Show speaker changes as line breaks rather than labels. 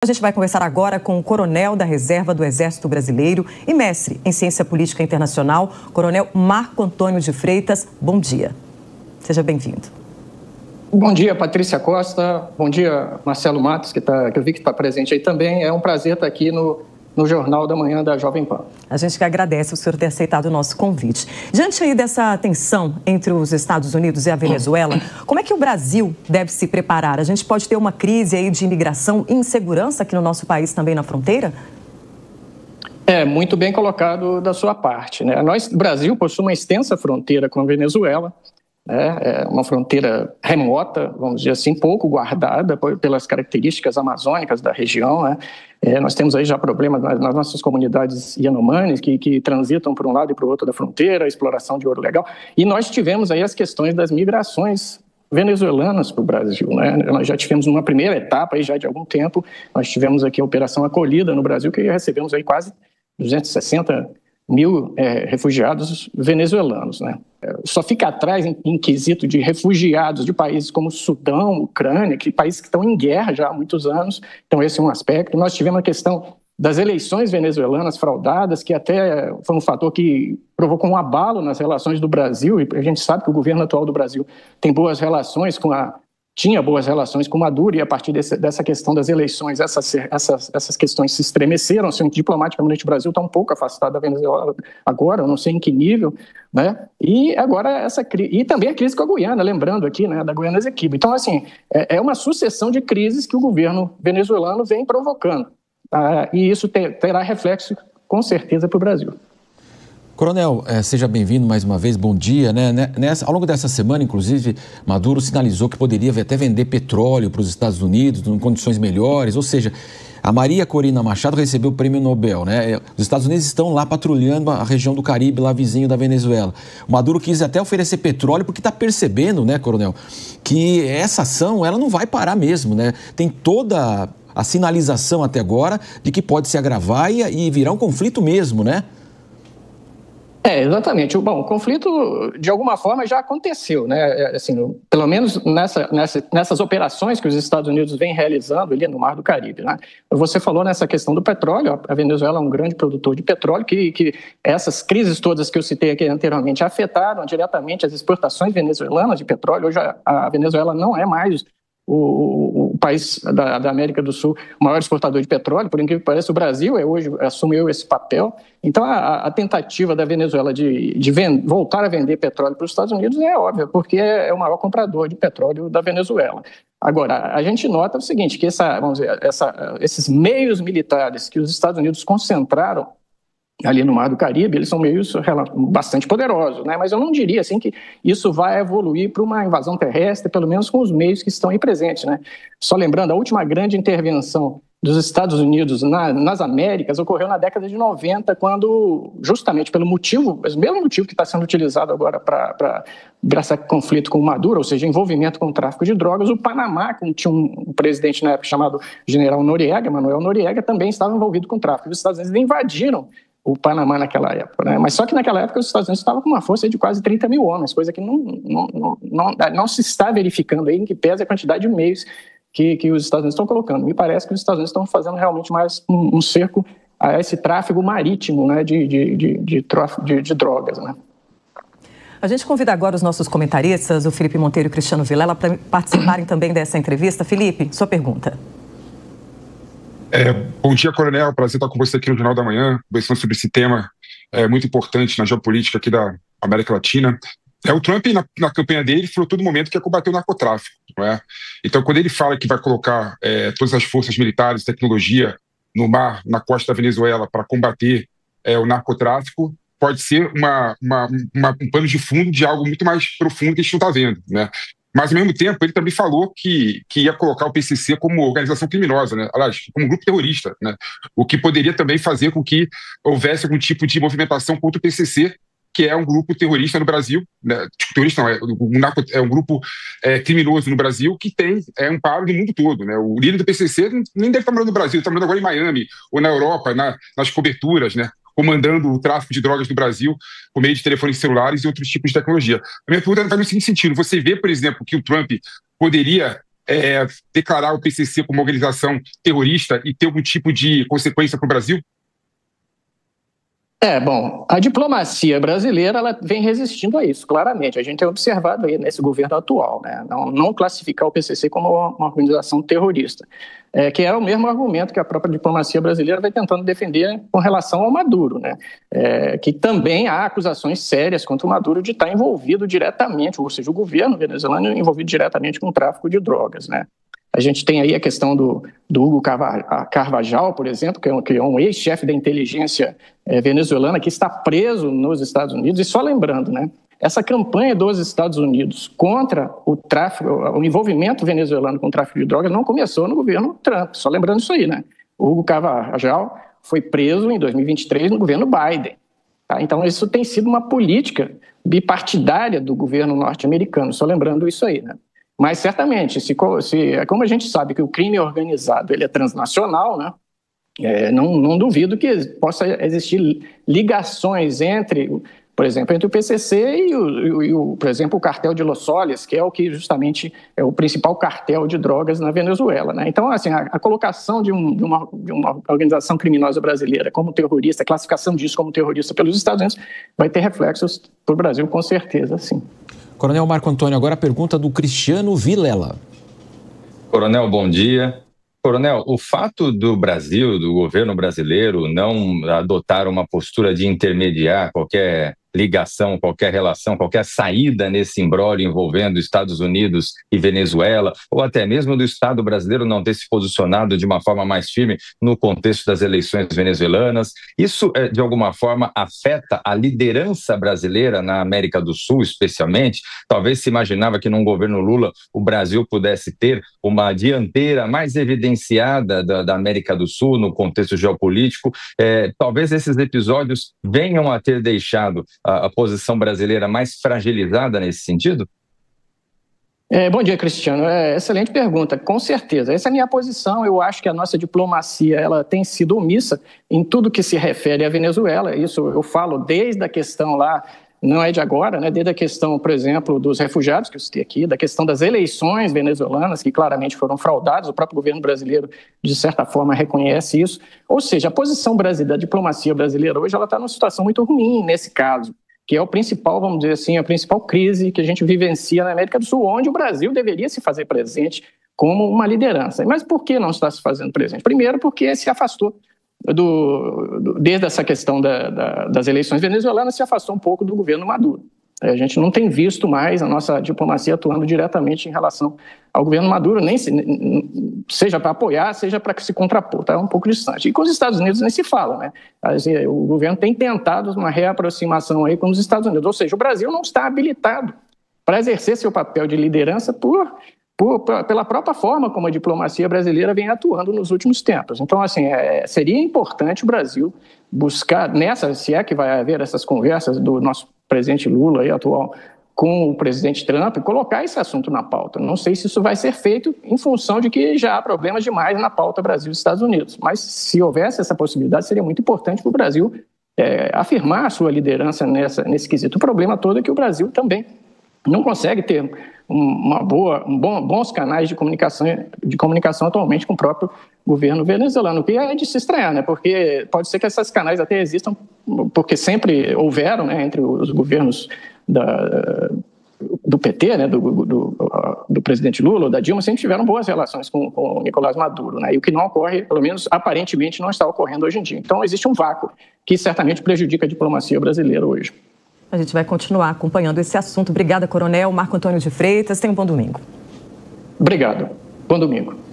A gente vai conversar agora com o coronel da Reserva do Exército Brasileiro e mestre em Ciência Política Internacional, Coronel Marco Antônio de Freitas. Bom dia. Seja bem-vindo.
Bom dia, Patrícia Costa. Bom dia, Marcelo Matos, que eu vi que está presente aí também. É um prazer estar aqui no Jornal da Manhã da Jovem Pan.
A gente que agradece o senhor ter aceitado o nosso convite. Diante aí dessa tensão entre os Estados Unidos e a Venezuela, como é que o Brasil deve se preparar? A gente pode ter uma crise aí de imigração e insegurança aqui no nosso país também na fronteira?
Muito bem colocado da sua parte, né? O Brasil possui uma extensa fronteira com a Venezuela, é uma fronteira remota, vamos dizer assim, pouco guardada pelas características amazônicas da região, né? Nós temos aí já problemas nas nossas comunidades Yanomamis que transitam por um lado e para o outro da fronteira, a exploração de ouro legal, e nós tivemos aí as questões das migrações venezuelanas para o Brasil, né? Nós já tivemos uma primeira etapa aí já de algum tempo, nós tivemos aqui a Operação Acolhida no Brasil, que recebemos aí quase 260 mil refugiados venezuelanos, né? Só fica atrás em quesito de refugiados de países como Sudão, Ucrânia, países que estão em guerra já há muitos anos. Então esse é um aspecto. Nós tivemos a questão das eleições venezuelanas fraudadas, que até foi um fator que provocou um abalo nas relações do Brasil, e a gente sabe que o governo atual do Brasil tinha boas relações com Maduro, e a partir dessa questão das eleições, essas questões se estremeceram. Assim, diplomaticamente, o Brasil está um pouco afastado da Venezuela agora, eu não sei em que nível, né? E agora e também a crise com a Guiana, lembrando aqui, né, da Guiana Esequiba. Então, assim, é uma sucessão de crises que o governo venezuelano vem provocando, e isso terá reflexo, com certeza, para o Brasil.
Coronel, seja bem-vindo mais uma vez, bom dia, né? Ao longo dessa semana, inclusive, Maduro sinalizou que poderia até vender petróleo para os Estados Unidos em condições melhores, ou seja, a Maria Corina Machado recebeu o prêmio Nobel, né? Os Estados Unidos estão lá patrulhando a região do Caribe, lá vizinho da Venezuela. O Maduro quis até oferecer petróleo porque está percebendo, né, Coronel, que essa ação, ela não vai parar mesmo, né? Tem toda a sinalização até agora de que pode se agravar e virar um conflito mesmo, né?
Exatamente. Bom, o conflito, de alguma forma, já aconteceu, né? Assim, pelo menos nessas operações que os Estados Unidos vêm realizando ali no Mar do Caribe, né? Você falou nessa questão do petróleo. A Venezuela é um grande produtor de petróleo, que essas crises todas que eu citei aqui anteriormente afetaram diretamente as exportações venezuelanas de petróleo. Hoje a Venezuela não é mais o país da América do Sul, o maior exportador de petróleo. Por incrível que pareça, o Brasil hoje assumiu esse papel. Então, a tentativa da Venezuela de voltar a vender petróleo para os Estados Unidos é óbvia, porque é o maior comprador de petróleo da Venezuela. Agora, a gente nota o seguinte, que esses meios militares que os Estados Unidos concentraram ali no Mar do Caribe, eles são meios bastante poderosos, né? Mas eu não diria assim que isso vai evoluir para uma invasão terrestre, pelo menos com os meios que estão aí presentes, né? Só lembrando, a última grande intervenção dos Estados Unidos nas Américas ocorreu na década de 90, quando, justamente pelo mesmo motivo que está sendo utilizado agora para esse conflito com o Maduro, ou seja, envolvimento com o tráfico de drogas, o Panamá, que tinha um presidente na época chamado General Noriega, Manuel Noriega, também estava envolvido com o tráfico. Os Estados Unidos invadiram o Panamá naquela época, né? Mas só que naquela época os Estados Unidos estavam com uma força de quase 30 mil homens, coisa que não se está verificando aí, em que pesa a quantidade de meios que os Estados Unidos estão colocando. Me parece que os Estados Unidos estão fazendo realmente mais um cerco a esse tráfego marítimo, né, de drogas, né?
A gente convida agora os nossos comentaristas, o Felipe Monteiro e o Cristiano Vilela, para participarem também dessa entrevista. Felipe, sua pergunta.
Bom dia, Coronel. Prazer estar com você aqui no Jornal da Manhã, conversando sobre esse tema muito importante na geopolítica aqui da América Latina. O Trump, na campanha dele, falou a todo momento que ia combater o narcotráfico, não é? Então, quando ele fala que vai colocar todas as forças militares, tecnologia no mar, na costa da Venezuela, para combater o narcotráfico, pode ser um pano de fundo de algo muito mais profundo que a gente não está vendo, né? Mas, ao mesmo tempo, ele também falou que ia colocar o PCC como organização criminosa, né? Aliás, como grupo terrorista, né? O que poderia também fazer com que houvesse algum tipo de movimentação contra o PCC, que é um grupo terrorista no Brasil, né? Terrorista não, é um grupo criminoso no Brasil que tem amparo no mundo todo, né? O líder do PCC nem deve estar morando no Brasil, está morando agora em Miami ou na Europa, nas coberturas, né? Comandando o tráfico de drogas no Brasil por meio de telefones celulares e outros tipos de tecnologia. A minha pergunta vai no seguinte sentido: você vê, por exemplo, que o Trump poderia declarar o PCC como organização terrorista e ter algum tipo de consequência para o Brasil?
Bom, a diplomacia brasileira ela vem resistindo a isso, claramente. A gente tem observado aí nesse governo atual, né? Não classificar o PCC como uma organização terrorista, que é o mesmo argumento que a própria diplomacia brasileira vai tentando defender com relação ao Maduro, né? Que também há acusações sérias contra o Maduro de estar envolvido diretamente, ou seja, o governo venezuelano envolvido diretamente com o tráfico de drogas, né? A gente tem aí a questão do Hugo Carvajal, por exemplo, que é um ex-chefe da inteligência venezuelana que está preso nos Estados Unidos. E só lembrando, né, essa campanha dos Estados Unidos contra o tráfico, o envolvimento venezuelano com o tráfico de drogas não começou no governo Trump. Só lembrando isso aí, né? O Hugo Carvajal foi preso em 2023 no governo Biden. Tá? Então, isso tem sido uma política bipartidária do governo norte-americano. Só lembrando isso aí, né? Mas, certamente, como a gente sabe que o crime organizado ele é transnacional, né? Não duvido que possa existir ligações entre, por exemplo, entre o PCC e por exemplo, o cartel de Los Soles, que é o que justamente é o principal cartel de drogas na Venezuela, né? Então, assim, a colocação de uma organização criminosa brasileira como terrorista, a classificação disso como terrorista pelos Estados Unidos, vai ter reflexos para o Brasil, com certeza, sim.
Coronel Marco Antônio, agora a pergunta do Cristiano Vilela.
Coronel, bom dia. Coronel, o fato do Brasil, do governo brasileiro, não adotar uma postura de intermediar qualquer ligação, qualquer relação, qualquer saída nesse imbróglio envolvendo Estados Unidos e Venezuela, ou até mesmo do Estado brasileiro não ter se posicionado de uma forma mais firme no contexto das eleições venezuelanas, isso, de alguma forma, afeta a liderança brasileira na América do Sul, especialmente? Talvez se imaginava que num governo Lula o Brasil pudesse ter uma dianteira mais evidenciada da América do Sul no contexto geopolítico. Talvez esses episódios venham a ter deixado a posição brasileira mais fragilizada nesse sentido?
Bom dia, Cristiano. Excelente pergunta, com certeza. Essa é a minha posição. Eu acho que a nossa diplomacia ela tem sido omissa em tudo que se refere à Venezuela. Isso eu falo desde a questão lá, não é de agora, né? Desde a questão, por exemplo, dos refugiados que eu citei aqui, da questão das eleições venezuelanas, que claramente foram fraudadas, o próprio governo brasileiro, de certa forma, reconhece isso. Ou seja, a posição da diplomacia brasileira hoje ela está numa situação muito ruim nesse caso, que é o principal, vamos dizer assim, a principal crise que a gente vivencia na América do Sul, onde o Brasil deveria se fazer presente como uma liderança. Mas por que não está se fazendo presente? Primeiro, porque se afastou desde essa questão das eleições venezuelanas, se afastou um pouco do governo Maduro. A gente não tem visto mais a nossa diplomacia atuando diretamente em relação ao governo Maduro, nem seja para apoiar, seja para se contrapor, está um pouco distante. E com os Estados Unidos nem se fala, né? O governo tem tentado uma reaproximação aí com os Estados Unidos, ou seja, o Brasil não está habilitado para exercer seu papel de liderança pela própria forma como a diplomacia brasileira vem atuando nos últimos tempos. Então, assim, seria importante o Brasil buscar, se é que vai haver essas conversas do nosso presidente Lula aí, atual, com o presidente Trump, colocar esse assunto na pauta. Não sei se isso vai ser feito em função de que já há problemas demais na pauta Brasil e Estados Unidos, mas se houvesse essa possibilidade, seria muito importante para o Brasil afirmar a sua liderança nesse quesito. O problema todo é que o Brasil também não consegue ter bons canais de comunicação atualmente com o próprio governo venezuelano, que é de se estranhar, né? Porque pode ser que esses canais até existam, porque sempre houveram, né, entre os governos do PT, né, do presidente Lula, ou da Dilma, sempre tiveram boas relações com o Nicolás Maduro, né? E o que não ocorre, pelo menos aparentemente, não está ocorrendo hoje em dia. Então, existe um vácuo que certamente prejudica a diplomacia brasileira hoje.
A gente vai continuar acompanhando esse assunto. Obrigada, Coronel Marco Antônio de Freitas. Tenha um bom domingo.
Obrigado. Bom domingo.